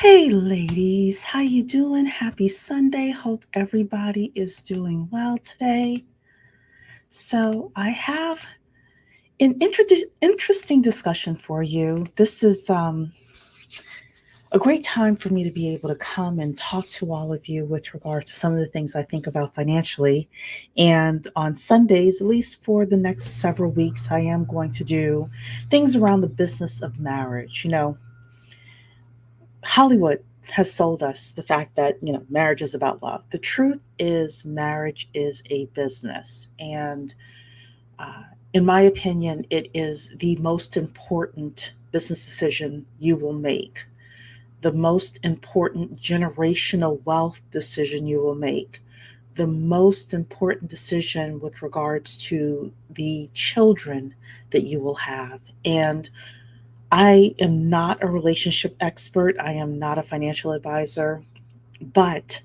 Hey ladies, how you doing? Happy Sunday. Hope everybody is doing well today. So, I have an interesting discussion for you. This is a great time for me to be able to come and talk to all of you with regard to some of the things I think about financially. And on Sundays, at least for the next several weeks, I am going to do things around the business of marriage. Hollywood has sold us the fact that, marriage is about love. The truth is, marriage is a business. And uh, in my opinion, it is the most important business decision you will make, the most important generational wealth decision you will make, the most important decision with regards to the children that you will have. And I am not a relationship expert. I am not a financial advisor, but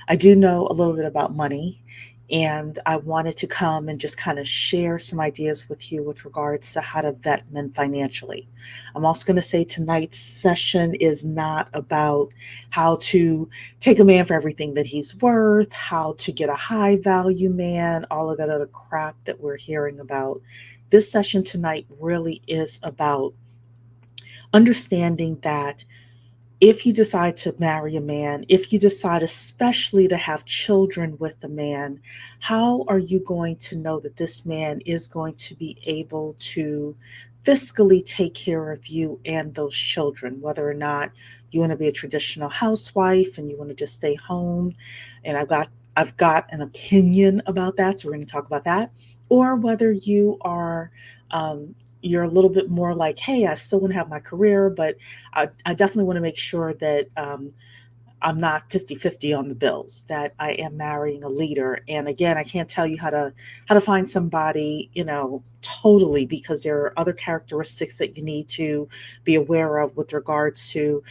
I do know a little bit about money. And I wanted to come and just kind of share some ideas with you with regards to how to vet men financially. I'm also going to say tonight's session is not about how to take a man for everything that he's worth, how to get a high value man, all of that other crap that we're hearing about. This session tonight really is about understanding that if you decide to marry a man, if you decide especially to have children with a man, how are you going to know that this man is going to be able to fiscally take care of you and those children, whether or not you want to be a traditional housewife and you want to just stay home? And I've got an opinion about that, so we're going to talk about that. Or whether um, you're a little bit more like, hey, I still want to have my career, but I definitely want to make sure that I'm not 50-50 on the bills, that I am marrying a leader. And again, I can't tell you how to find somebody, totally, because there are other characteristics that you need to be aware of with regards to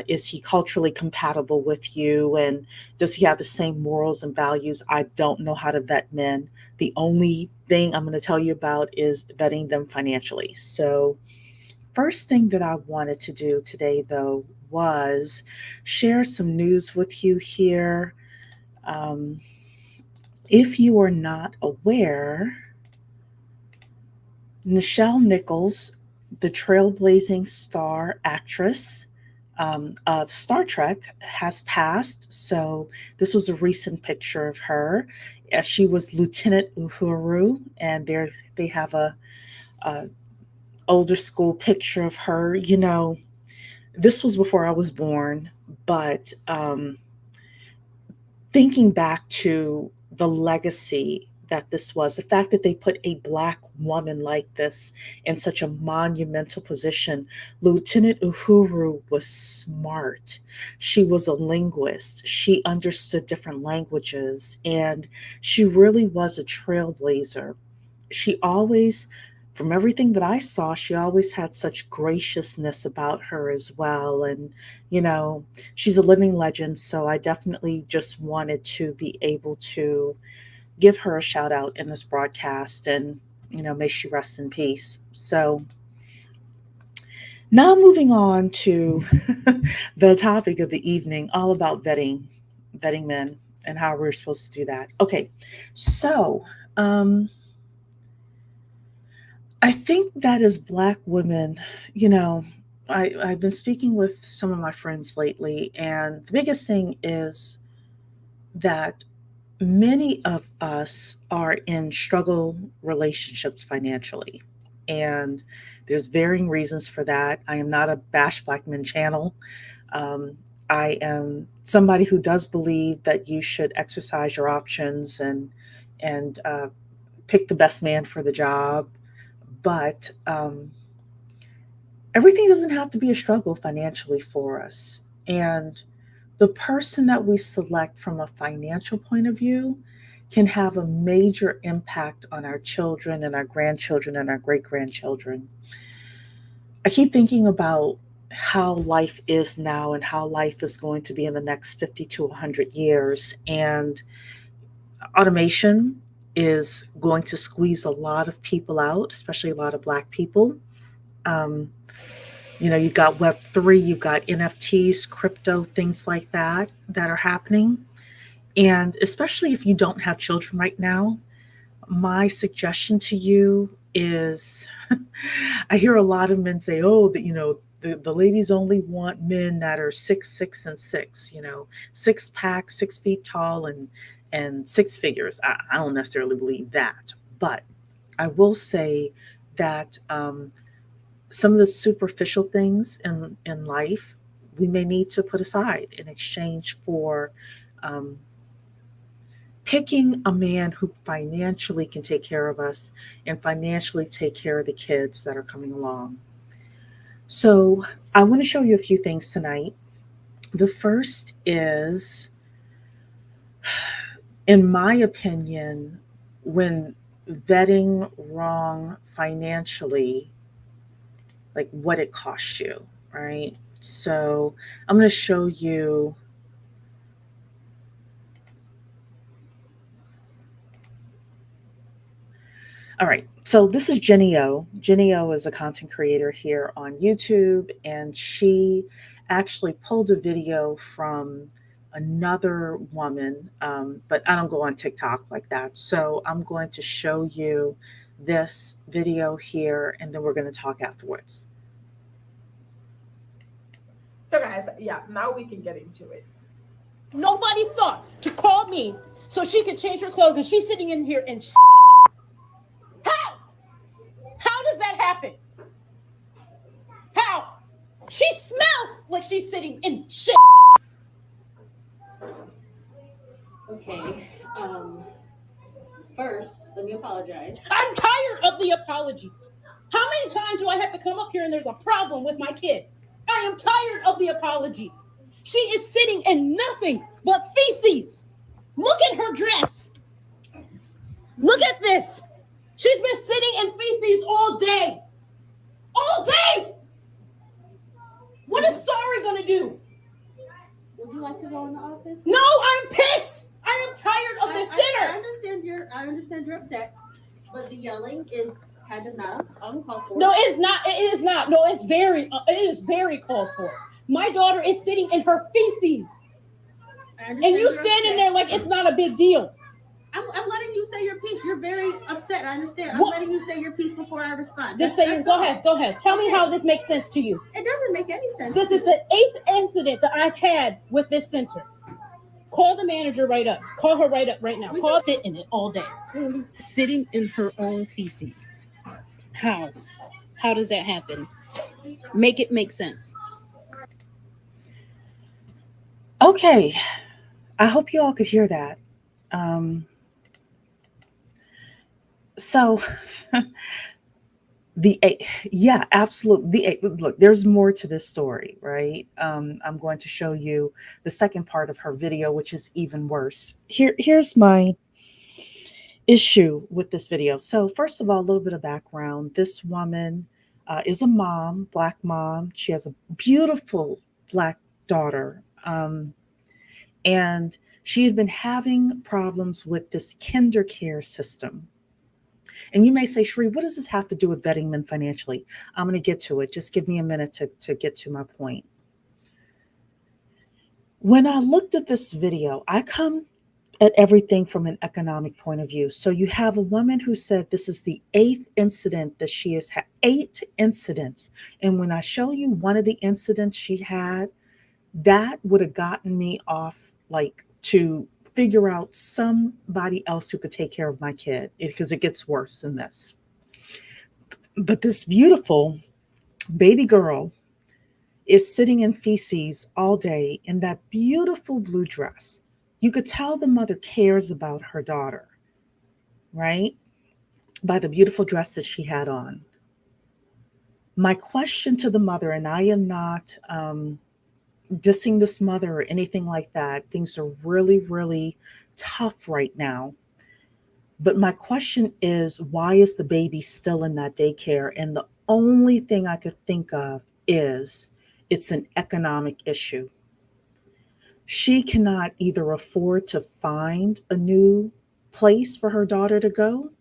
is he culturally compatible with you, and does he have the same morals and values? I don't know how to vet men. The only thing I'm going to tell you about is vetting them financially. So first thing that I wanted to do today, though, was share some news with you here. Um, if you are not aware, Nichelle Nichols, the trailblazing star actress of Star Trek, has passed. So, this was a recent picture of her. She was Lieutenant Uhuru, and there they have a older school picture of her. This was before I was born, but thinking back to the legacy that this was, the fact that they put a Black woman like this in such a monumental position. Lieutenant Uhuru was smart. She was a linguist. She understood different languages, and she really was a trailblazer. She always, from everything that I saw, she always had such graciousness about her as well. And, you know, she's a living legend. So I definitely just wanted to be able to give her a shout out in this broadcast, and, may she rest in peace. So now moving on to the topic of the evening, all about vetting men and how we're supposed to do that. Okay. So, um, I think that as Black women, you know, I've been speaking with some of my friends lately, and the biggest thing is that many of us are in struggle relationships financially. And there's varying reasons for that. I am not a Bash Black Men channel. Um, I am somebody who does believe that you should exercise your options and pick the best man for the job, but everything doesn't have to be a struggle financially for us. And the person that we select from a financial point of view can have a major impact on our children and our grandchildren and our great grandchildren. I keep thinking about how life is now and how life is going to be in the next 50 to 100 years. And automation is going to squeeze a lot of people out, especially a lot of Black people. Um, You've got Web3, you've got NFTs, crypto, things like that are happening. And especially if you don't have children right now, my suggestion to you is I hear a lot of men say, oh, the ladies only want men that are 6'6" and 6, 6 pack, 6 feet tall and six figures. I don't necessarily believe that. But I will say that some of the superficial things in life we may need to put aside in exchange for um, picking a man who financially can take care of us and financially take care of the kids that are coming along. So, I want to show you a few things tonight. The first is, in my opinion, when vetting wrong financially, like what it costs you, right? So, I'm going to show you. All right. So this is Jenny O. Jenny O is a content creator here on YouTube, and she actually pulled a video from another woman, but I don't go on TikTok like that. So I'm going to show you this video here, and then we're going to talk afterwards. So guys, yeah, now we can get into it. Nobody thought to call me so she could change her clothes, and she's sitting in here and how does that happen? How? She smells like she's sitting in shit. Okay. First, let me apologize. I'm tired of the apologies. How many times do I have to come up here and there's a problem with my kid? I am tired of the apologies. She is sitting in nothing but feces. Look at her dress. Look at this. She's been sitting in feces all day. All day. What is Sorry going to do? Would you like to go in the office? No, I'm pissed. I am tired of this center. I understand you're upset, but the yelling is kind of not uncalled for. No, it is not. It is not. No, it is very called for. My daughter is sitting in her feces, and you standing there like it's not a big deal. I'm letting you say your piece. You're very upset. I understand. I'm letting you say your piece before I respond. Just say go ahead. Go ahead. Tell me how this makes sense to you. It doesn't make any sense. This is the 8th incident that I've had with this center. Call the manager right up. Call her right up right now. Call sit in it all day. Sitting in her own feces. How? How does that happen? Make it make sense. Okay. I hope you all could hear that. So yeah, absolutely. Look, there's more to this story, right? I'm going to show you the second part of her video, which is even worse. Here's my issue with this video. So first of all, a little bit of background. This woman is a mom, Black mom. She has a beautiful Black daughter. And she had been having problems with this kinder care system. And you may say, Sheree, what does this have to do with vetting men financially? I'm going to get to it. Just give me a minute to get to my point. When I looked at this video, I come at everything from an economic point of view. So you have a woman who said this is the 8th incident that she has had. 8 incidents. And when I show you one of the incidents she had, that would have gotten me off to figure out somebody else who could take care of my kid, because it gets worse than this. But this beautiful baby girl is sitting in feces all day in that beautiful blue dress. You could tell the mother cares about her daughter, right? By the beautiful dress that she had on. My question to the mother, and I am not dissing this mother or anything like that. Things are really, really tough right now. But my question is, why is the baby still in that daycare? And the only thing I could think of is it's an economic issue. She cannot either afford to find a new place for her daughter to go,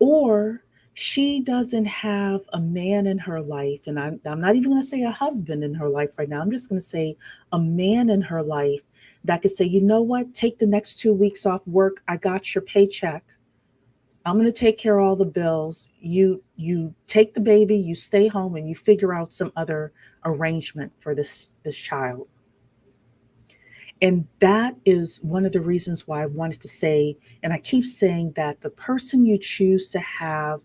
or She doesn't have a man in her life, and I'm not even going to say a husband in her life right now. I'm just going to say a man in her life that could say, you know what, take the next 2 weeks off work. I got your paycheck. I'm going to take care of all the bills. You take the baby, you stay home, and you figure out some other arrangement for this child. And that is one of the reasons why I wanted to say, and I keep saying that the person you choose to have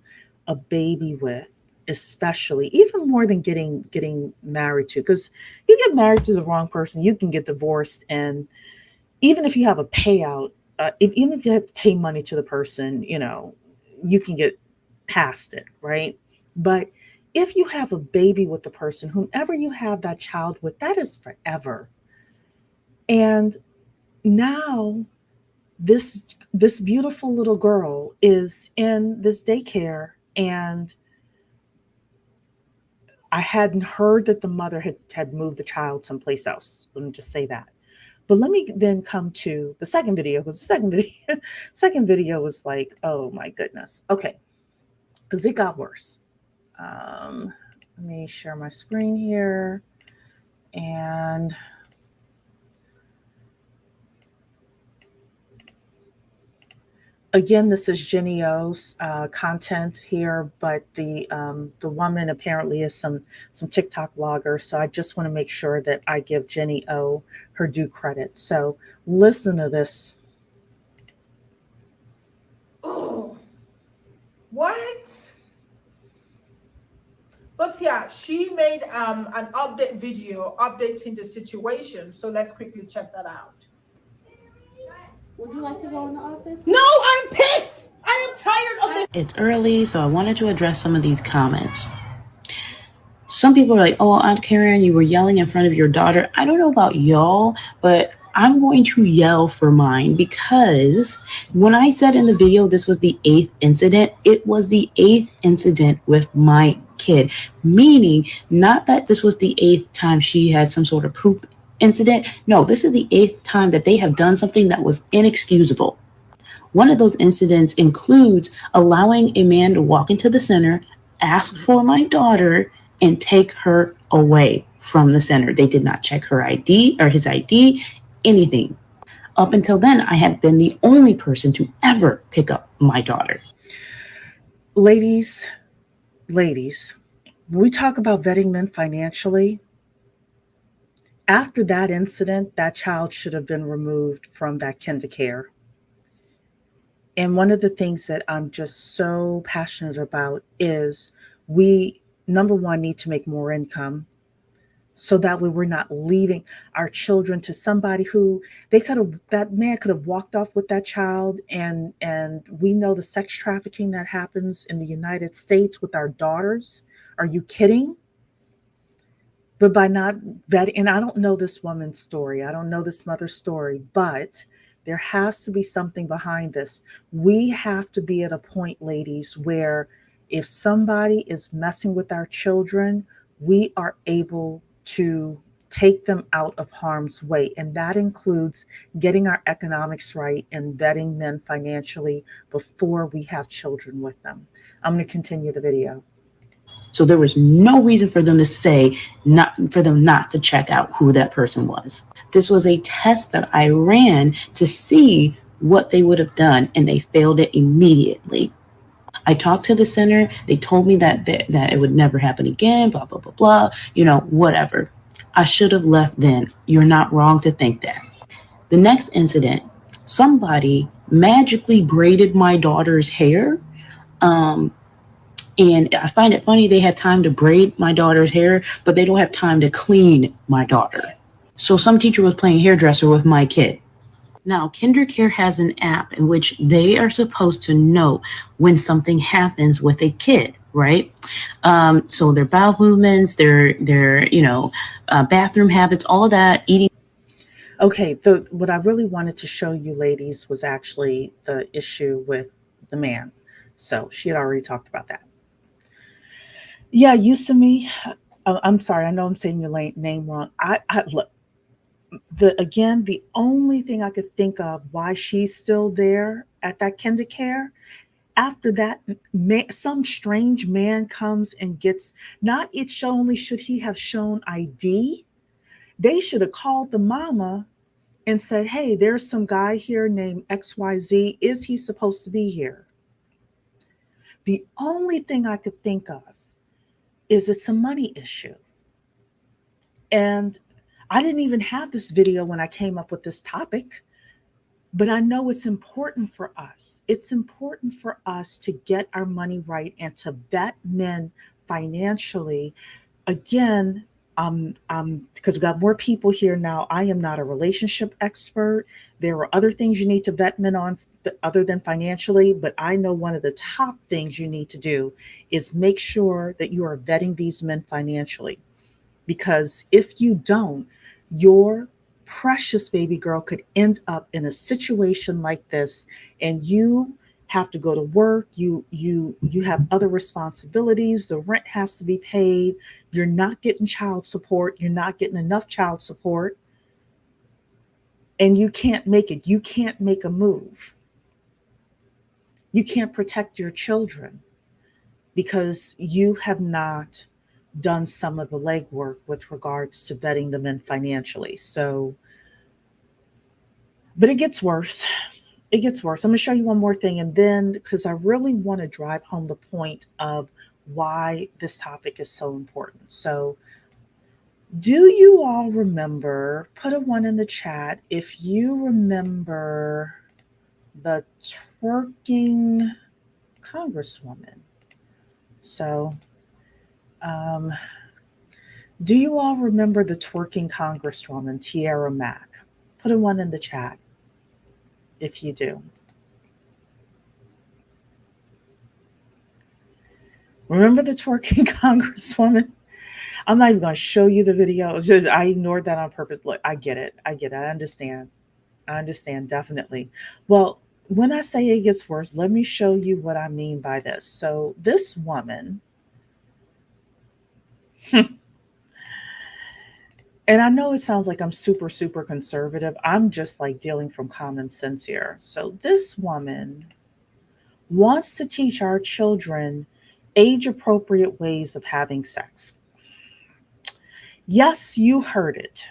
a baby with, especially, even more than getting married to, because you get married to the wrong person, you can get divorced, and even if you have a payout, even if you have to pay money to the person, you can get past it, right? But if you have a baby with the person, whomever you have that child with, that is forever. And now this beautiful little girl is in this daycare, and I hadn't heard that the mother had moved the child someplace else. Let me just say that. But let me then come to the second video, because the second video was like, oh my goodness. Okay, because it got worse. Let me share my screen here. And again, this is Jenny O's content here, but the woman apparently is some TikTok blogger. So I just want to make sure that I give Jenny O her due credit. So listen to this. Oh, what? But yeah, she made an update video updating the situation. So let's quickly check that out. Would you like to go in the office? No, I'm pissed. I am tired of this. It's early, so I wanted to address some of these comments. Some people are like, oh, Aunt Karen, you were yelling in front of your daughter. I don't know about y'all, but I'm going to yell for mine, because when I said in the video this was the 8th incident, it was the 8th incident with my kid, meaning not that this was the 8th time she had some sort of poop incident. No, this is the 8th time that they have done something that was inexcusable. One of those incidents includes allowing a man to walk into the center, ask for my daughter, and take her away from the center. They did not check her ID or his ID, anything. Up until then, I had been the only person to ever pick up my daughter. Ladies, when we talk about vetting men financially, after that incident, that child should have been removed from that kinder care. And one of the things that I'm just so passionate about is we, number one, need to make more income, so that way we're not leaving our children to somebody who that man could have walked off with that child. And we know the sex trafficking that happens in the United States with our daughters. Are you kidding? But by not vetting, and I don't know this woman's story, I don't know this mother's story, but there has to be something behind this. We have to be at a point, ladies, where if somebody is messing with our children, we are able to take them out of harm's way. And that includes getting our economics right and vetting men financially before we have children with them. I'm going to continue the video. So there was no reason for them to say, not to check out who that person was. This was a test that I ran to see what they would have done, and they failed it immediately. I talked to the center. They told me that it would never happen again, blah, blah, blah, blah, whatever. I should have left then. You're not wrong to think that. The next incident, somebody magically braided my daughter's hair. And I find it funny they had time to braid my daughter's hair, but they don't have time to clean my daughter. So some teacher was playing hairdresser with my kid. Now, KinderCare has an app in which they are supposed to know when something happens with a kid, right? So their bowel movements, their bathroom habits, all of that, eating. Okay, what I really wanted to show you, ladies, was actually the issue with the man. So she had already talked about that. Yeah, Yusumi, I'm sorry, I know I'm saying your name wrong. I look. The only thing I could think of why she's still there at that kinder care, After that, some strange man comes and gets, not it only should he have shown ID, they should have called the mama and said, hey, there's some guy here named XYZ. Is he supposed to be here? The only thing I could think of is it's a money issue. And I didn't even have this video when I came up with this topic, but I know it's important for us. It's important for us to get our money right and to vet men financially. Again, because we've got more people here now. I am not a relationship expert. There are other things you need to vet men on other than financially, but I know one of the top things you need to do is make sure that you are vetting these men financially. Because if you don't, your precious baby girl could end up in a situation like this, and you have to go to work, you have other responsibilities, the rent has to be paid, you're not getting child support, you're not getting enough child support, and you can't make it. You can't make a move. You can't protect your children because you have not done some of the legwork with regards to vetting them in financially. So, but it gets worse. It gets worse. I'm going to show you one more thing. And then, because I really want to drive home the point of why this topic is so important. So, do you all remember, put a 1 in the chat if you remember the twerking Congresswoman. So, do you all remember the twerking Congresswoman, Tiara Mack? Put a 1 in the chat if you do. Remember the twerking Congresswoman? I'm not even going to show you the video. I ignored that on purpose. Look, I get it. I understand. Definitely. Well, when I say it gets worse, let me show you what I mean by this. So this woman, and I know it sounds like I'm super, super conservative. I'm just like dealing from common sense here. So this woman wants to teach our children age-appropriate ways of having sex. Yes, you heard it.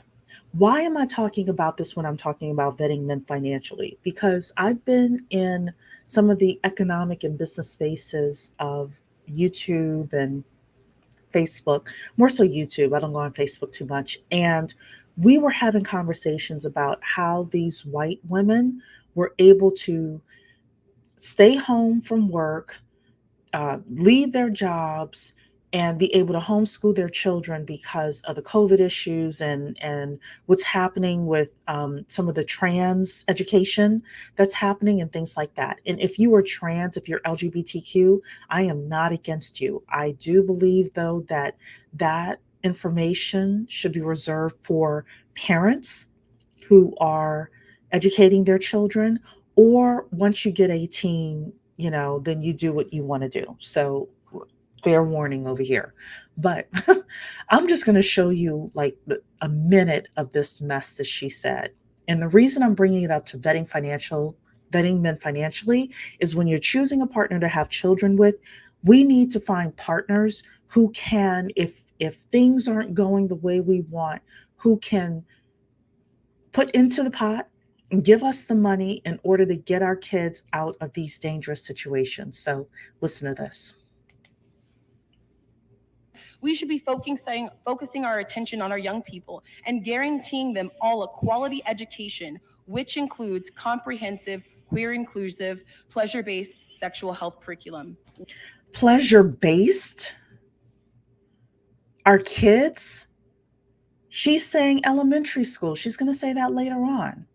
Why am I talking about this when I'm talking about vetting men financially? Because I've been in some of the economic and business spaces of YouTube and Facebook, more so YouTube. I don't go on Facebook too much. And we were having conversations about how these white women were able to stay home from work, leave their jobs, and be able to homeschool their children because of the COVID issues and what's happening with some of the trans education that's happening and things like that. And if you are trans, if you're LGBTQ, I am not against you. I do believe, though, that that information should be reserved for parents who are educating their children, or once you get 18, then you do what you want to do. So fair warning over here. But I'm just going to show you like a minute of this mess that she said. And the reason I'm bringing it up to vetting men financially is when you're choosing a partner to have children with, we need to find partners who can, if things aren't going the way we want, who can put into the pot and give us the money in order to get our kids out of these dangerous situations. So listen to this. We should be focusing our attention on our young people and guaranteeing them all a quality education, which includes comprehensive, queer inclusive, pleasure-based sexual health curriculum. Pleasure-based? Our kids? She's saying elementary school. She's going to say that later on.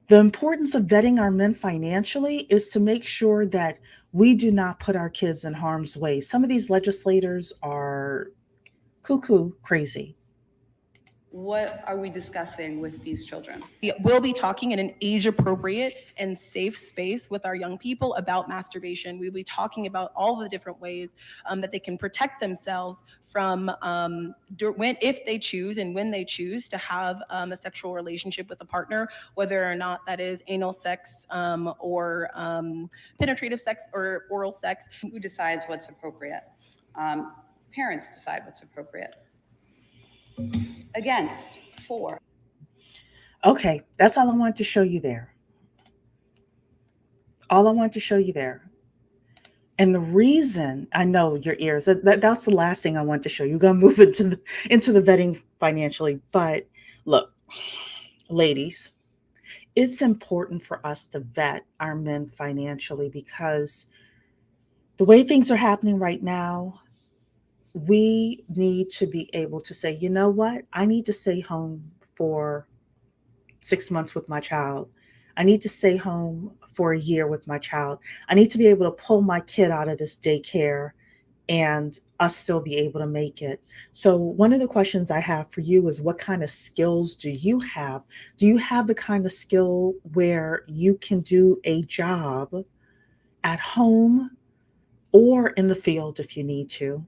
The importance of vetting our men financially is to make sure that we do not put our kids in harm's way. Some of these legislators are cuckoo crazy. What are we discussing with these children? We'll be talking in an age-appropriate and safe space with our young people about masturbation. We'll be talking about all the different ways that they can protect themselves from if they choose and when they choose to have a sexual relationship with a partner, whether or not that is anal sex or penetrative sex or oral sex. Who decides what's appropriate? Parents decide what's appropriate. Against, for. Okay, that's all I want to show you there. All I want to show you there. And the reason, I know your ears, that's the last thing I want to show you. You're going to move into the vetting financially. But look, ladies, it's important for us to vet our men financially, because the way things are happening right now, we need to be able to say, you know what? I need to stay home for 6 months with my child. I need to stay home for a year with my child. I need to be able to pull my kid out of this daycare and us still be able to make it. So one of the questions I have for you is, what kind of skills do you have? Do you have the kind of skill where you can do a job at home or in the field if you need to?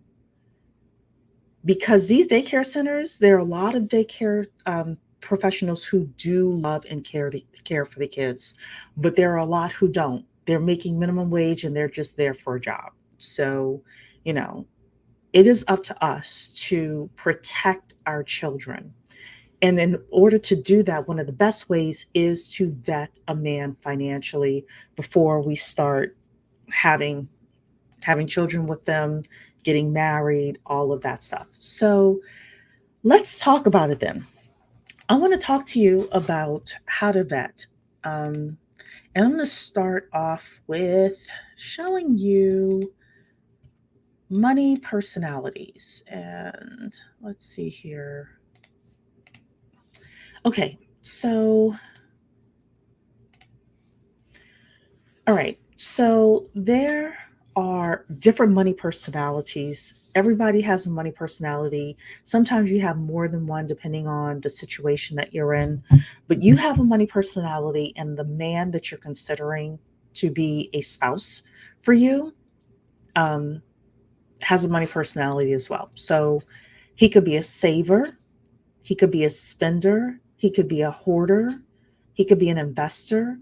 Because these daycare centers, there are a lot of daycare professionals who do love and care for the kids, but there are a lot who don't. They're making minimum wage and they're just there for a job. So, it is up to us to protect our children. And in order to do that, one of the best ways is to vet a man financially before we start having children with them, getting married, all of that stuff. So let's talk about it then. I want to talk to you about how to vet. And I'm going to start off with showing you money personalities. And let's see here. Okay, so, all right. So there are different money personalities. Everybody has a money personality. Sometimes you have more than one depending on the situation that you're in, but you have a money personality, and the man that you're considering to be a spouse for you has a money personality as well. So he could be a saver, he could be a spender, he could be a hoarder, he could be an investor.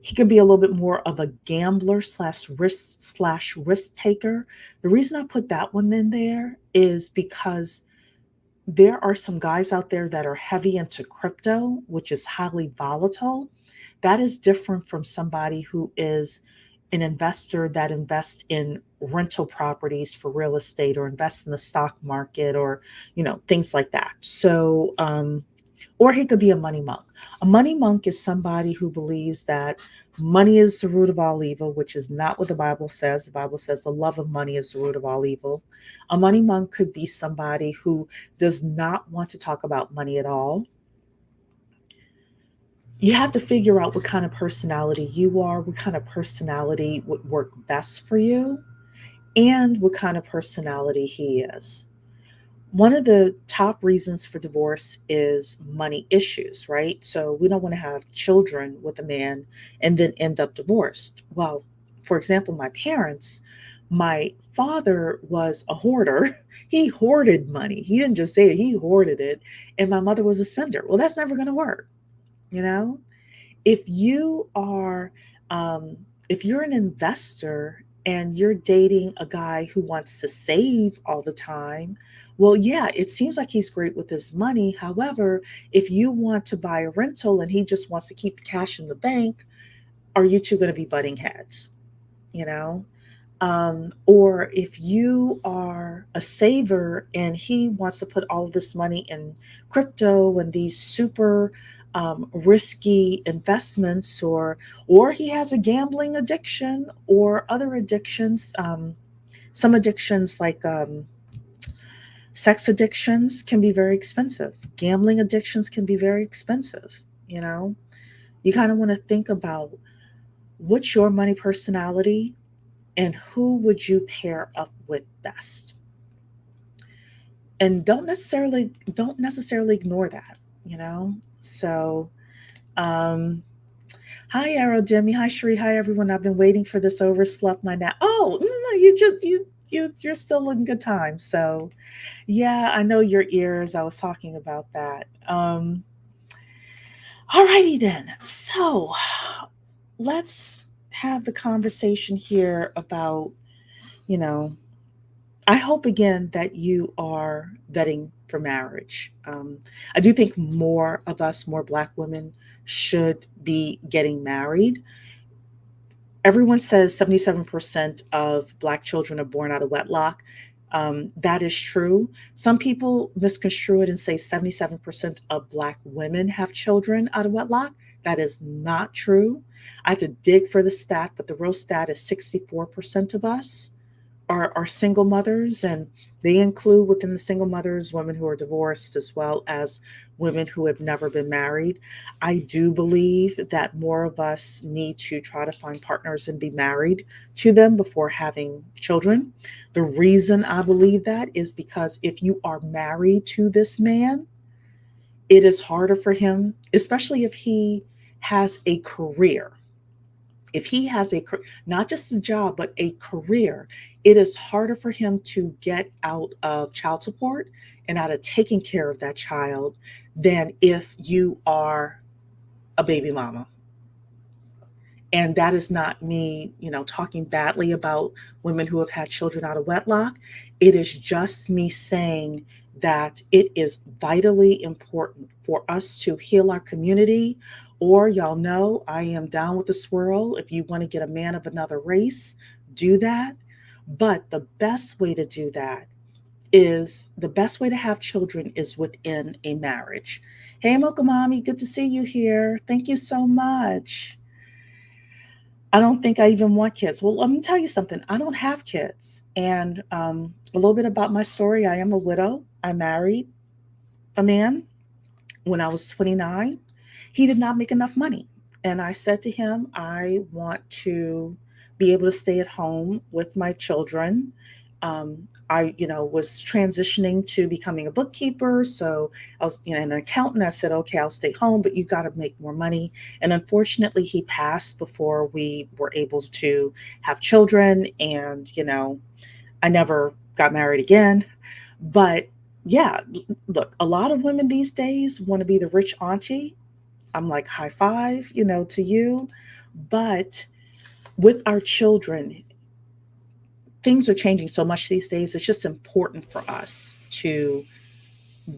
He could be a little bit more of a gambler / risk taker. The reason I put that one in there is because there are some guys out there that are heavy into crypto, which is highly volatile. That is different from somebody who is an investor that invests in rental properties for real estate, or invest in the stock market, or, things like that. So, or he could be a money monk. A money monk is somebody who believes that money is the root of all evil, which is not what the Bible says. The Bible says the love of money is the root of all evil. A money monk could be somebody who does not want to talk about money at all. You have to figure out what kind of personality you are, what kind of personality would work best for you, and what kind of personality he is. One of the top reasons for divorce is money issues, right? So we don't want to have children with a man and then end up divorced. Well, for example, my parents, my father was a hoarder. He hoarded money. He didn't just say it, he hoarded it. And my mother was a spender. Well, that's never going to work. If you are, if you're an investor and you're dating a guy who wants to save all the time, well, yeah, it seems like he's great with his money. However, if you want to buy a rental and he just wants to keep the cash in the bank, are you two going to be butting heads? Or if you are a saver and he wants to put all of this money in crypto and these super risky investments, or he has a gambling addiction or other addictions. Some addictions like sex addictions can be very expensive. Gambling addictions can be very expensive. You kind of want to think about what's your money personality and who would you pair up with best. and don't necessarily ignore that, you know. So hi Arrow Demi, hi Sheree, hi everyone. I've been waiting for this, overslept my nap. Oh no, you're still in good time. So yeah, I know your ears. I was talking about that. Alrighty then. So let's have the conversation here about, you know, I hope again that you are vetting for marriage. I do think more of us, more Black women, should be getting married. Everyone says 77% of Black children are born out of wedlock. That is true. Some people misconstrue it and say 77% of Black women have children out of wedlock. That is not true. I had to dig for the stat, but the real stat is 64% of us are single mothers, and they include within the single mothers women who are divorced as well as women who have never been married. I do believe that more of us need to try to find partners and be married to them before having children. The reason I believe that is because if you are married to this man, it is harder for him, especially if he has a career. If he has not just a job, but a career, it is harder for him to get out of child support and out of taking care of that child than if you are a baby mama. And that is not me, talking badly about women who have had children out of wedlock. It is just me saying that it is vitally important for us to heal our community. Or y'all know I am down with the swirl. If you want to get a man of another race, do that. But the best way to do that is the best way to have children is within a marriage. Hey, Mocha Mommy, good to see you here. Thank you so much. I don't think I even want kids. Well, let me tell you something. I don't have kids. And a little bit about my story. I am a widow. I married a man when I was 29. He did not make enough money. And I said to him, I want to be able to stay at home with my children. I, was transitioning to becoming a bookkeeper. So I was, an accountant. I said, okay, I'll stay home, but you got to make more money. And unfortunately, he passed before we were able to have children. And, I never got married again. But yeah, look, a lot of women these days want to be the rich auntie. I'm like, high five, to you. But with our children, things are changing so much these days. It's just important for us to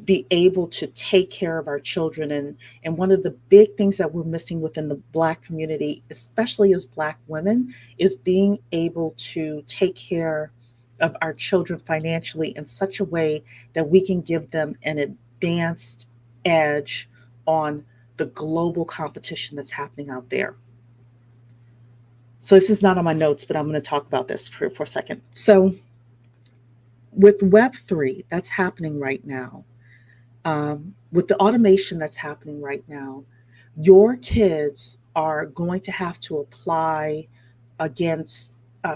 be able to take care of our children. And one of the big things that we're missing within the Black community, especially as Black women, is being able to take care of our children financially in such a way that we can give them an advanced edge on the global competition that's happening out there. So this is not on my notes, but I'm going to talk about this for a second. So with Web3 that's happening right now, with the automation that's happening right now, your kids are going to have to apply against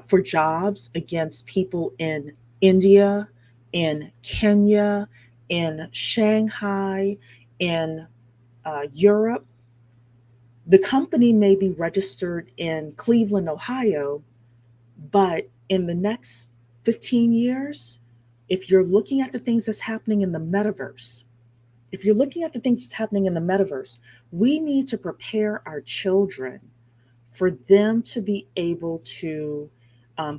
for jobs against people in India, in Kenya, in Shanghai, in Europe. The company may be registered in Cleveland, Ohio, but in the next 15 years, if you're looking at the things that's happening in the metaverse, we need to prepare our children for them to be able to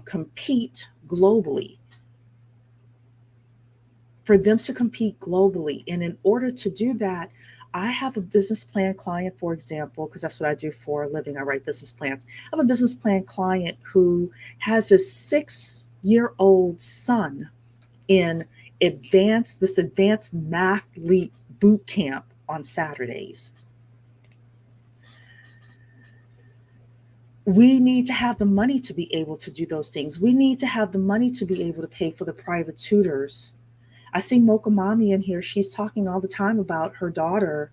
compete globally. And in order to do that, I have a business plan client, for example, because that's what I do for a living. I write business plans. I have a business plan client who has a 6-year-old son in this advanced mathlete boot camp on Saturdays. We need to have the money to be able to do those things. We need to have the money to be able to pay for the private tutors. I see Mocha Mommy in here. She's talking all the time about her daughter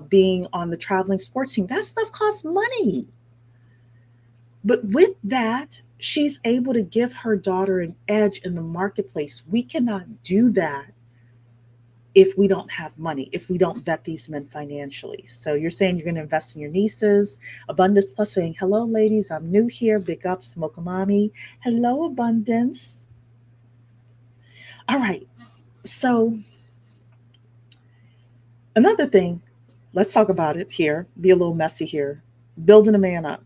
being on the traveling sports team. That stuff costs money. But with that, she's able to give her daughter an edge in the marketplace. We cannot do that if we don't have money, if we don't vet these men financially. So you're saying you're going to invest in your nieces. Abundance Plus saying, hello, ladies, I'm new here. Big ups, Mocha Mommy. Hello, Abundance. All right. So another thing, let's talk about it here. Be a little messy here. Building a man up.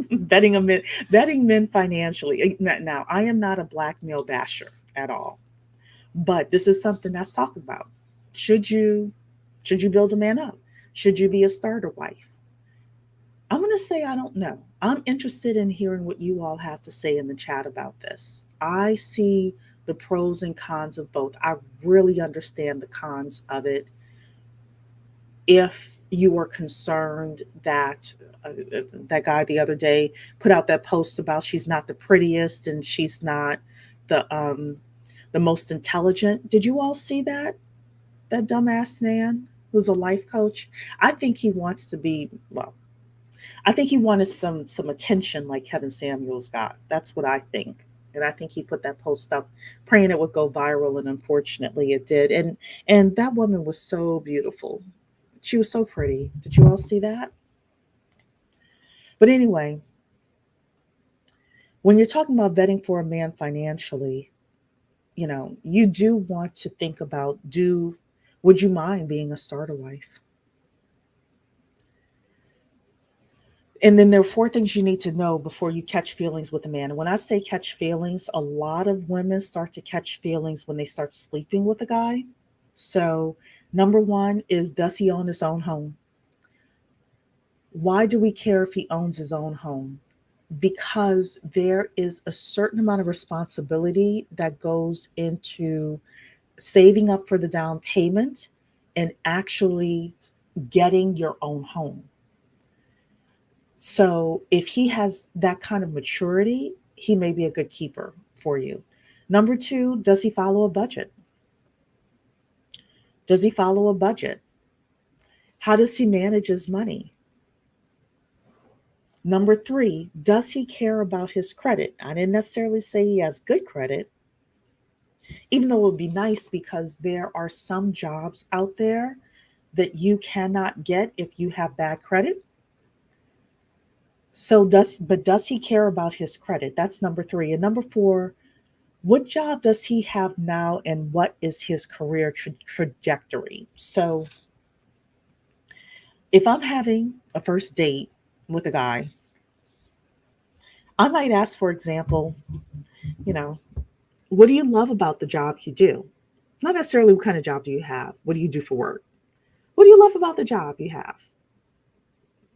Vetting men financially. Now, I am not a black male basher at all, but this is something that's talked about. Should you build a man up? Should you be a starter wife? I'm going to say I don't know. I'm interested in hearing what you all have to say in the chat about this. I see the pros and cons of both. I really understand the cons of it. If you are concerned that that guy the other day put out that post about she's not the prettiest and she's not the most intelligent. Did you all see that? That dumbass man who's a life coach. I think he wants to be, well, I think he wanted some attention like Kevin Samuels got. That's what I think. And I think he put that post up praying it would go viral, and unfortunately it did. And that woman was so beautiful. She was so pretty. Did you all see that? But anyway, when you're talking about vetting for a man financially, you know, you do want to think about, would you mind being a starter wife? And then there are 4 things you need to know before you catch feelings with a man. And when I say catch feelings, a lot of women start to catch feelings when they start sleeping with a guy. So number 1 is, does he own his own home? Why do we care if he owns his own home? Because there is a certain amount of responsibility that goes into saving up for the down payment and actually getting your own home. So if he has that kind of maturity, he may be a good keeper for you. Number 2, does he follow a budget? Does he follow a budget? How does he manage his money? Number 3, does he care about his credit? I didn't necessarily say he has good credit, even though it would be nice, because there are some jobs out there that you cannot get if you have bad credit. So does he care about his credit? That's number 3. And number 4, what job does he have now and what is his career trajectory? So if I'm having a first date with a guy, I might ask, for example, you know, what do you love about the job you do? Not necessarily what kind of job do you have? What do you do for work? What do you love about the job you have?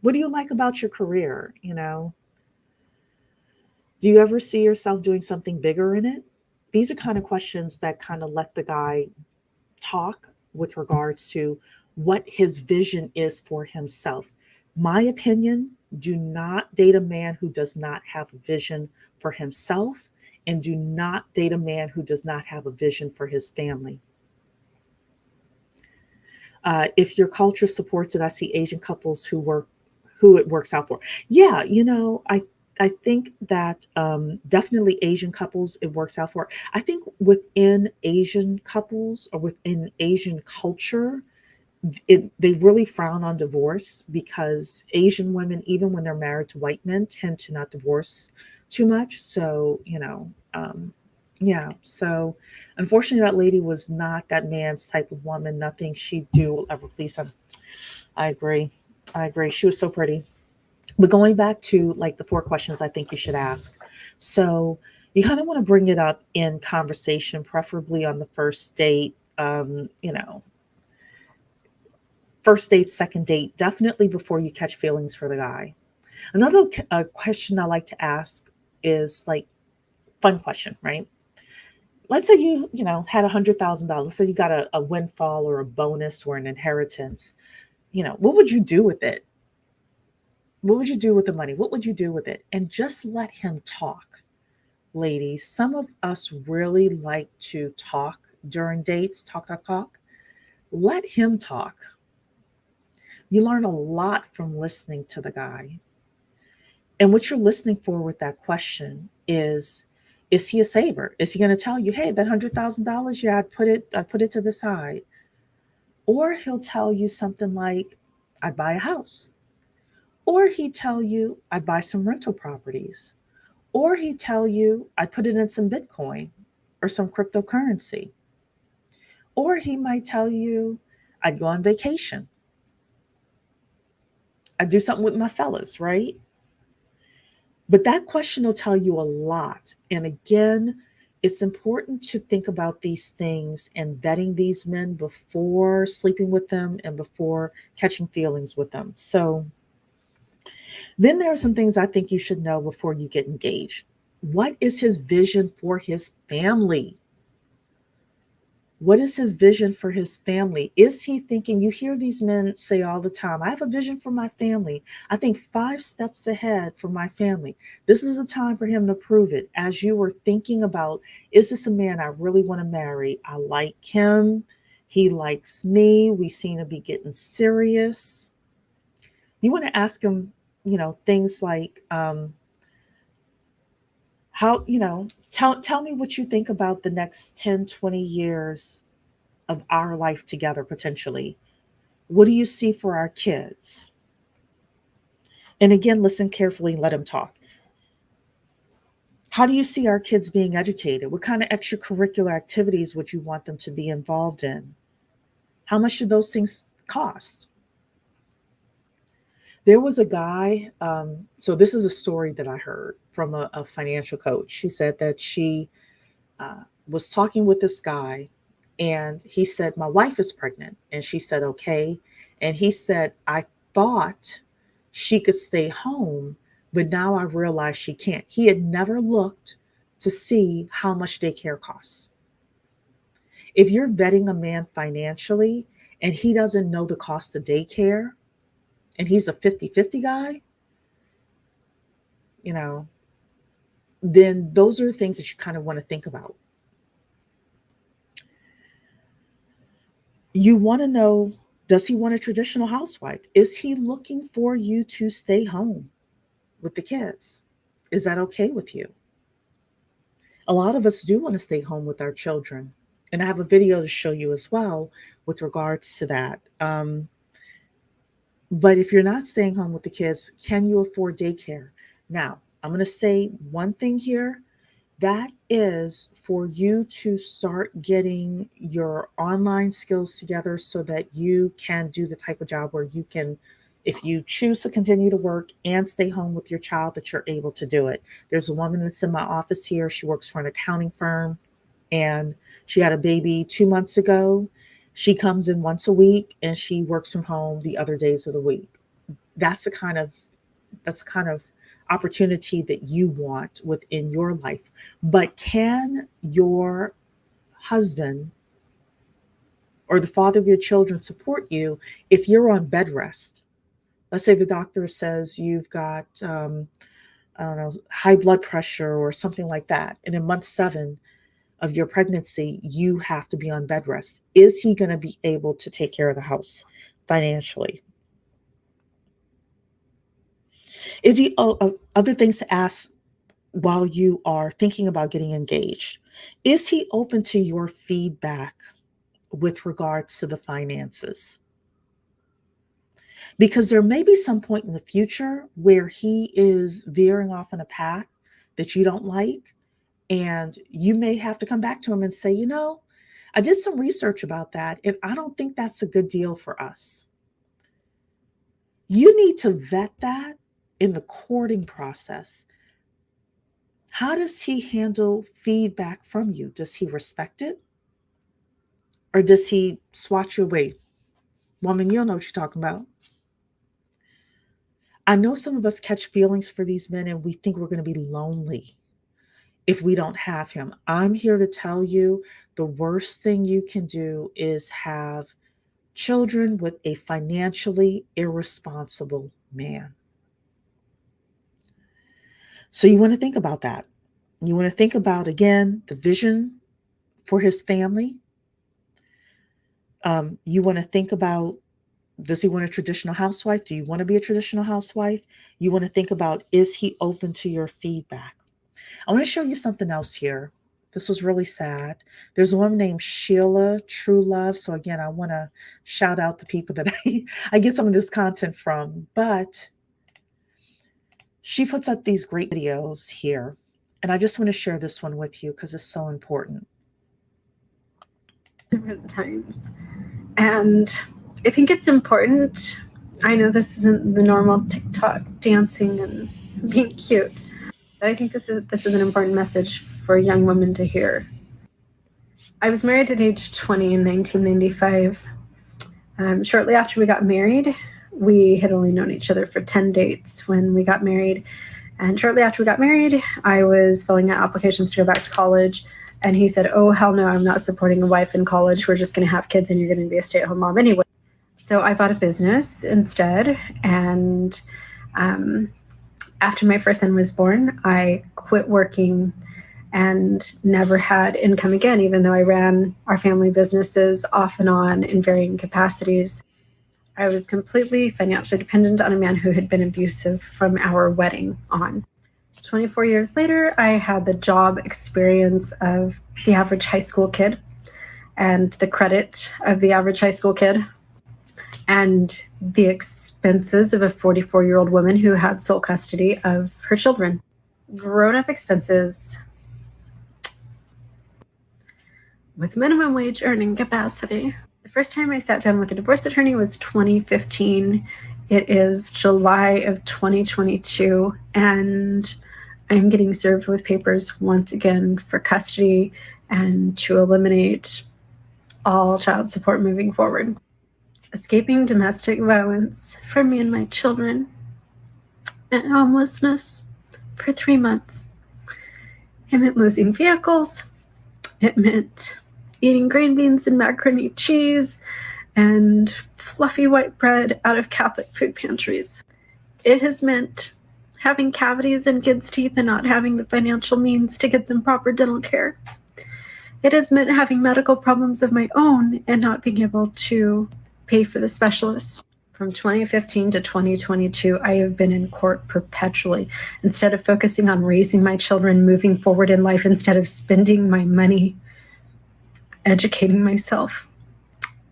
What do you like about your career? You know, do you ever see yourself doing something bigger in it? These are kind of questions that kind of let the guy talk with regards to what his vision is for himself. My opinion, do not date a man who does not have a vision for himself, and do not date a man who does not have a vision for his family. If your culture supports it, I see Asian couples who it works out for. Yeah, you know, I think that definitely Asian couples, it works out for. I think within Asian couples or within Asian culture, they really frown on divorce, because Asian women, even when they're married to white men, tend to not divorce too much. So, you know, yeah. So unfortunately, that lady was not that man's type of woman. Nothing she'd do will ever please him. I agree. She was so pretty. But going back to like the 4 questions I think you should ask. So you kind of want to bring it up in conversation, preferably on the first date. You know, first date, second date, definitely before you catch feelings for the guy. Another question I like to ask is like, fun question, right? Let's say you know, had $100,000. So you got a windfall or a bonus or an inheritance. You know, what would you do with it? What would you do with the money? What would you do with it? And just let him talk. Ladies, some of us really like to talk during dates, talk. Let him talk. You learn a lot from listening to the guy. And what you're listening for with that question is Is he a saver? Is he going to tell you, hey, that $100,000, yeah, I put it to the side? Or he'll tell you something like, I'd buy a house. Or he'd tell you, I'd buy some rental properties. Or he'd tell you, I'd put it in some Bitcoin or some cryptocurrency. Or he might tell you, I'd go on vacation. I'd do something with my fellas, right? But that question will tell you a lot. And again, it's important to think about these things and vetting these men before sleeping with them and before catching feelings with them. So then there are some things I think you should know before you get engaged. What is his vision for his family? What is his vision for his family? Is he thinking, you hear these men say all the time, I have a vision for my family. I think 5 steps ahead for my family. This is the time for him to prove it. As you were thinking about, is this a man I really want to marry? I like him. He likes me. We seem to be getting serious. You want to ask him, things like, how, tell me what you think about the next 10, 20 years of our life together, potentially. What do you see for our kids? And again, listen carefully and let him talk. How do you see our kids being educated? What kind of extracurricular activities would you want them to be involved in? How much should those things cost? There was a guy, so this is a story that I heard from a financial coach. She said that she was talking with this guy, and he said, my wife is pregnant. And she said, okay. And he said, I thought she could stay home, but now I realize she can't. He had never looked to see how much daycare costs. If you're vetting a man financially and he doesn't know the cost of daycare, and he's a 50-50 guy, then those are the things that you kind of want to think about. You want to know, does he want a traditional housewife? Is he looking for you to stay home with the kids? Is that okay with you? A lot of us do want to stay home with our children. And I have a video to show you as well with regards to that. But if you're not staying home with the kids, can you afford daycare? Now, I'm going to say one thing here. That is for you to start getting your online skills together so that you can do the type of job where you can, if you choose to continue to work and stay home with your child, that you're able to do it. There's a woman that's in my office here. She works for an accounting firm, and she had a baby 2 months ago. She comes in once a week and she works from home the other days of the week. That's the kind of opportunity that you want within your life. But can your husband or the father of your children support you if you're on bed rest? Let's say the doctor says you've got, high blood pressure or something like that. And in month 7 of your pregnancy, you have to be on bed rest. Is he going to be able to take care of the house financially? Is he other things to ask while you are thinking about getting engaged? Is he open to your feedback with regards to the finances? Because there may be some point in the future where he is veering off on a path that you don't like. And you may have to come back to him and say, I did some research about that, and I don't think that's a good deal for us. You need to vet that in the courting process. How does he handle feedback from you? Does he respect it? Or does he swat you away? Woman, you don't know what you're talking about. I know some of us catch feelings for these men and we think we're going to be lonely if we don't have him. I'm here to tell you the worst thing you can do is have children with a financially irresponsible man. So you want to think about that. You want to think about, again, the vision for his family. You want to think about, does he want a traditional housewife? Do you want to be a traditional housewife? You want to think about, is he open to your feedback? I want to show you something else here. This was really sad. There's a woman named Sheila True Love. So again, I want to shout out the people that I get some of this content from, but she puts up these great videos here. And I just want to share this one with you because it's so important. Different times. And I think it's important. I know this isn't the normal TikTok dancing and being cute, but I think this is an important message for young women to hear. I was married at age 20 in 1995. Shortly after we got married, we had only known each other for 10 dates when we got married. And shortly after we got married, I was filling out applications to go back to college. And he said, oh, hell no, I'm not supporting a wife in college. We're just going to have kids and you're going to be a stay-at-home mom anyway. So I bought a business instead. And after my first son was born, I quit working and never had income again, even though I ran our family businesses off and on in varying capacities. I was completely financially dependent on a man who had been abusive from our wedding on. 24 years later, I had the job experience of the average high school kid and the credit of the average high school kid and the expenses of a 44-year-old woman who had sole custody of her children. Grown-up expenses with minimum wage earning capacity. The first time I sat down with a divorce attorney was 2015. It is July of 2022, and I'm getting served with papers once again for custody and to eliminate all child support moving forward. Escaping domestic violence from me and my children and homelessness for 3 months. It meant losing vehicles. It meant eating green beans and macaroni cheese and fluffy white bread out of Catholic food pantries. It has meant having cavities in kids' teeth and not having the financial means to get them proper dental care. It has meant having medical problems of my own and not being able to pay for the specialists. From 2015 to 2022, I have been in court perpetually. Instead of focusing on raising my children, moving forward in life, instead of spending my money educating myself,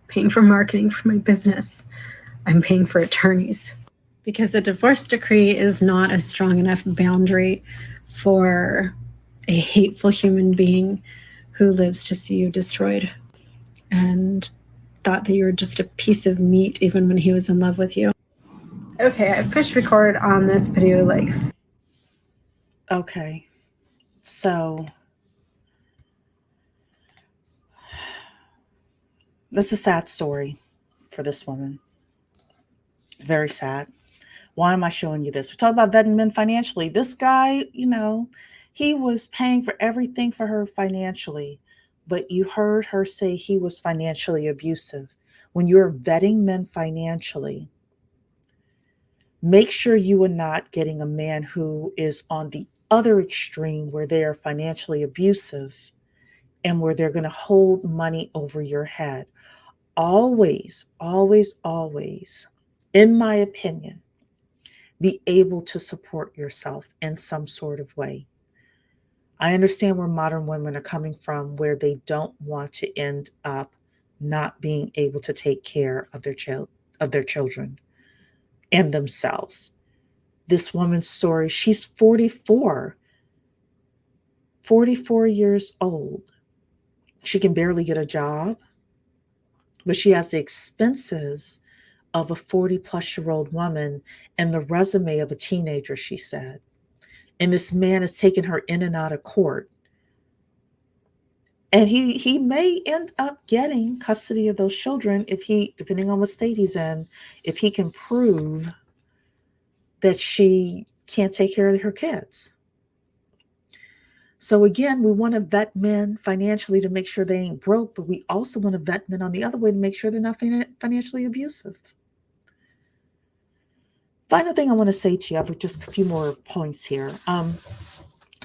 paying for marketing for my business, I'm paying for attorneys. Because a divorce decree is not a strong enough boundary for a hateful human being who lives to see you destroyed and thought that you were just a piece of meat even when he was in love with you. Okay, I've pushed record on this video like... Okay, so this is a sad story for this woman. Very sad. Why am I showing you this? We're talking about vetting men financially. This guy, he was paying for everything for her financially, but you heard her say he was financially abusive. When you're vetting men financially, make sure you are not getting a man who is on the other extreme where they are financially abusive and where they're going to hold money over your head. Always, always, always, in my opinion, be able to support yourself in some sort of way. I understand where modern women are coming from, where they don't want to end up not being able to take care of their children and themselves. This woman's story, she's 44 years old. She can barely get a job, but she has the expenses of a 40-plus-year-old woman and the resume of a teenager, she said. And this man has taken her in and out of court. And he may end up getting custody of those children if he, depending on what state he's in, if he can prove that she can't take care of her kids. So again, we want to vet men financially to make sure they ain't broke, but we also want to vet men on the other way to make sure they're not financially abusive. Final thing I want to say to you, I have just a few more points here.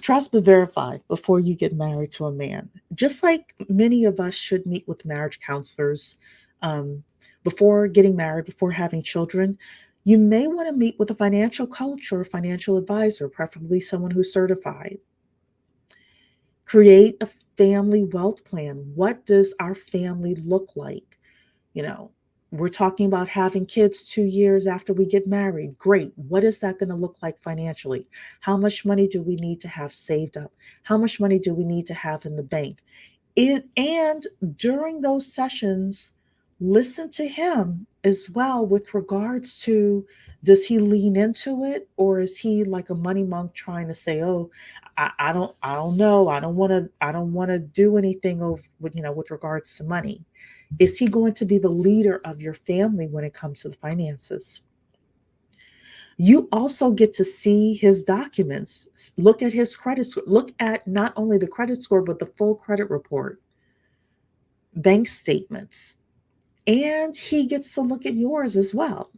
Trust but verify before you get married to a man. Just like many of us should meet with marriage counselors before getting married, before having children, you may want to meet with a financial coach or a financial advisor, preferably someone who's certified. Create a family wealth plan. What does our family look like? You know, we're talking about having kids 2 years after we get married. Great. What is that going to look like financially? How much money do we need to have saved up? How much money do we need to have in the bank? And during those sessions, listen to him as well with regards to, does he lean into it, or is he like a money monk trying to say, oh, I don't know, I don't want to do anything with regards to money. Is he going to be the leader of your family when it comes to the finances? You also get to see his documents, look at his credit score, look at not only the credit score, but the full credit report, bank statements, and he gets to look at yours as well,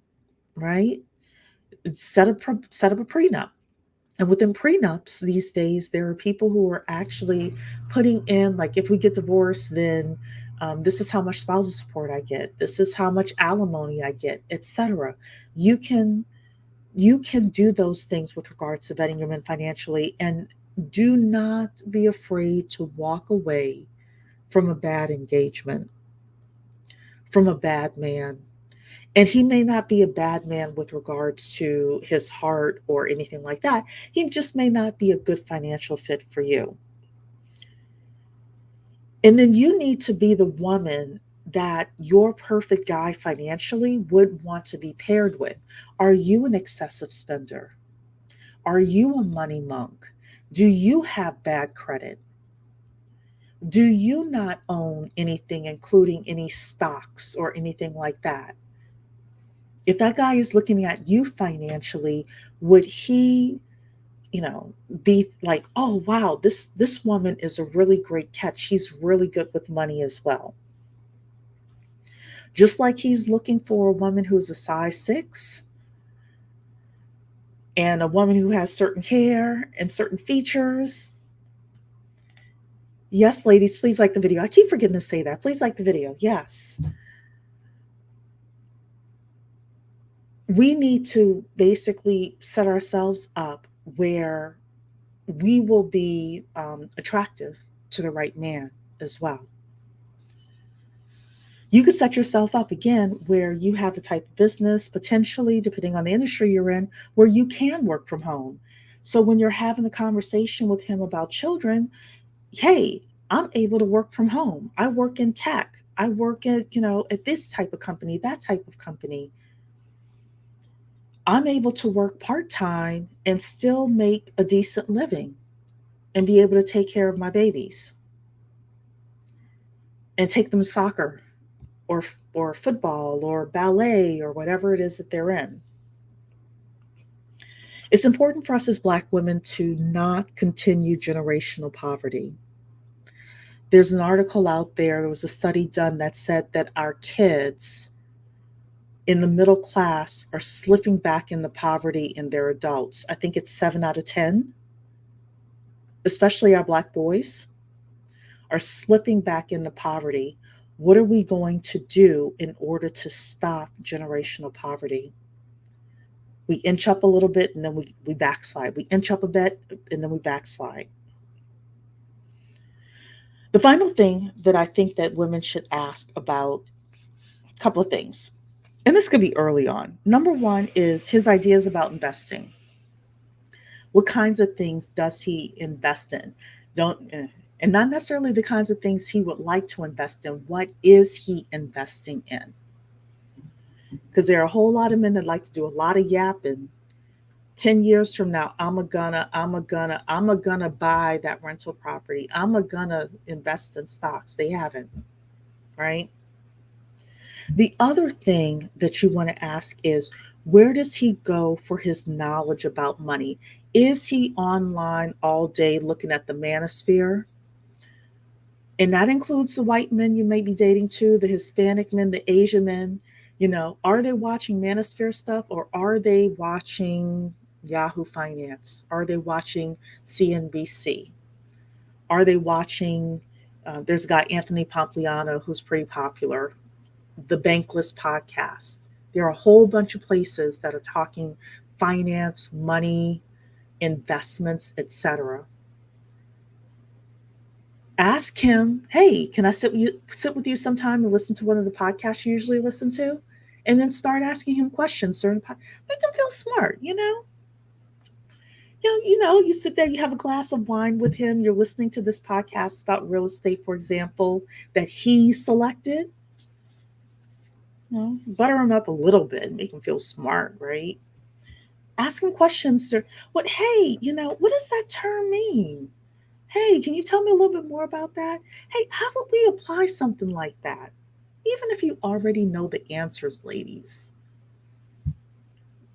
right? Set up a prenup. And within prenups these days, there are people who are actually putting in, like, if we get divorced, then this is how much spousal support I get. This is how much alimony I get, etc. You can do those things with regards to vetting your men financially, and do not be afraid to walk away from a bad engagement, from a bad man. And he may not be a bad man with regards to his heart or anything like that. He just may not be a good financial fit for you. And then you need to be the woman that your perfect guy financially would want to be paired with. Are you an excessive spender? Are you a money monk? Do you have bad credit? Do you not own anything, including any stocks or anything like that? If that guy is looking at you financially, would he, be like, oh, wow, this woman is a really great catch. She's really good with money as well. Just like he's looking for a woman who's a size 6 and a woman who has certain hair and certain features. Yes, ladies, please like the video. I keep forgetting to say that. Please like the video. Yes. We need to basically set ourselves up where we will be attractive to the right man as well. You could set yourself up again where you have the type of business, potentially, depending on the industry you're in, where you can work from home. So when you're having the conversation with him about children, hey, I'm able to work from home. I work in tech. I work at this type of company, that type of company. I'm able to work part-time and still make a decent living and be able to take care of my babies and take them to soccer or football or ballet or whatever it is that they're in. It's important for us as Black women to not continue generational poverty. There's an article out there was a study done that said that our kids in the middle class are slipping back into poverty in their adults. I think it's 7 out of 10, especially our Black boys, are slipping back into poverty. What are we going to do in order to stop generational poverty? We inch up a little bit and then we backslide. We inch up a bit and then we backslide. The final thing that I think that women should ask about, a couple of things, and this could be early on. Number one is his ideas about investing. What kinds of things does he invest in? And not necessarily the kinds of things he would like to invest in. What is he investing in? Because there are a whole lot of men that like to do a lot of yapping. 10 years from now, I'm gonna buy that rental property. I'm gonna invest in stocks. They haven't, right? The other thing that you want to ask is, where does he go for his knowledge about money? Is he online all day looking at the manosphere? And that includes the white men you may be dating too, the Hispanic men, the Asian men. Are they watching manosphere stuff, or are they watching Yahoo Finance? Are they watching CNBC? Are they watching, there's a guy, Anthony Pompliano, who's pretty popular, the Bankless podcast. There are a whole bunch of places that are talking finance, money, investments, etc. Ask him, hey, can I sit with you sometime and listen to one of the podcasts you usually listen to? And then start asking him questions. Make him feel smart, you know? You sit there, you have a glass of wine with him, you're listening to this podcast about real estate, for example, that he selected. Butter him up a little bit, make him feel smart, right? Ask him questions. Hey, what does that term mean? Hey, can you tell me a little bit more about that? Hey, how would we apply something like that? Even if you already know the answers, ladies.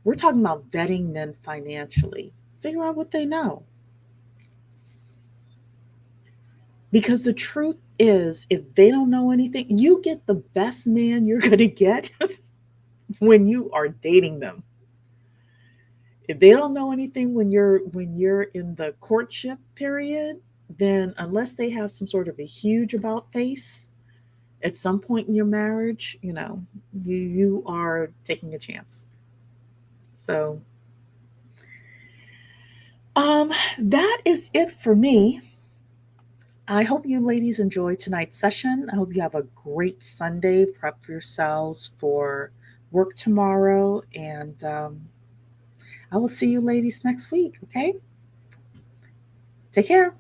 We're talking about vetting men financially. Figure out what they know. Because the truth is, if they don't know anything, you get the best man you're going to get when you are dating them. If they don't know anything when you're in the courtship period, then unless they have some sort of a huge about face at some point in your marriage, you are taking a chance. So that is it for me. I hope you ladies enjoyed tonight's session. I hope you have a great Sunday. Prep yourselves for work tomorrow, and I will see you ladies next week, okay? Take care.